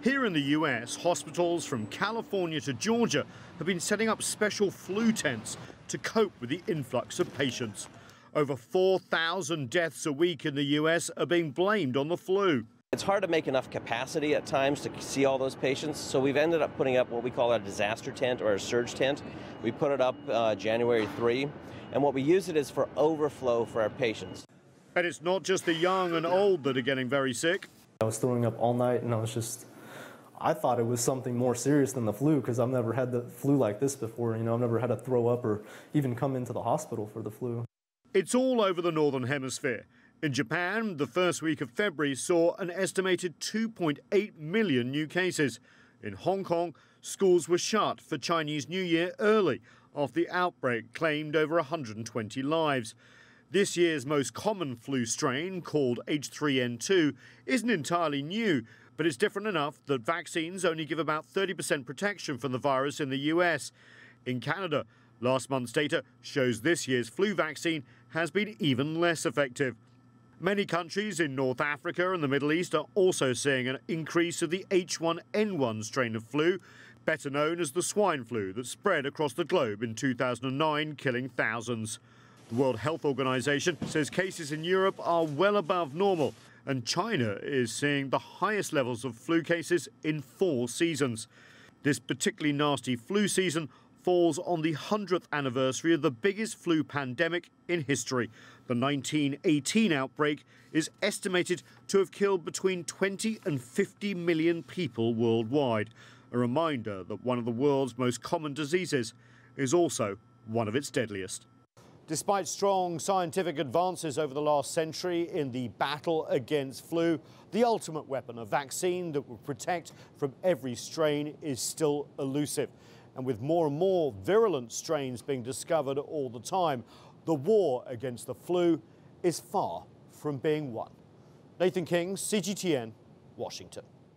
Here in the US, hospitals from California to Georgia have been setting up special flu tents to cope with the influx of patients. Over 4,000 deaths a week in the US are being blamed on the flu. It's hard to make enough capacity at times to see all those patients, so we've ended up putting up what we call a disaster tent or a surge tent. We put it up January 3, and what we use it is for overflow for our patients. And it's not just the young and old that are getting very sick. I was throwing up all night, and I thought it was something more serious than the flu because I've never had the flu like this before. I've never had to throw up or even come into the hospital for the flu. It's all over the Northern Hemisphere. In Japan, the first week of February saw an estimated 2.8 million new cases. In Hong Kong, schools were shut for Chinese New Year early after the outbreak claimed over 120 lives. This year's most common flu strain, called H3N2, isn't entirely new, but it's different enough that vaccines only give about 30% protection from the virus in the US. In Canada, last month's data shows this year's flu vaccine has been even less effective. Many countries in North Africa and the Middle East are also seeing an increase of the H1N1 strain of flu, better known as the swine flu that spread across the globe in 2009, killing thousands. The World Health Organization says cases in Europe are well above normal, and China is seeing the highest levels of flu cases in 4 seasons. This particularly nasty flu season falls on the 100th anniversary of the biggest flu pandemic in history. The 1918 outbreak is estimated to have killed between 20 and 50 million people worldwide. A reminder that one of the world's most common diseases is also one of its deadliest. Despite strong scientific advances over the last century in the battle against flu, the ultimate weapon, a vaccine that will protect from every strain, is still elusive. And with more and more virulent strains being discovered all the time, the war against the flu is far from being won. Nathan King, CGTN, Washington.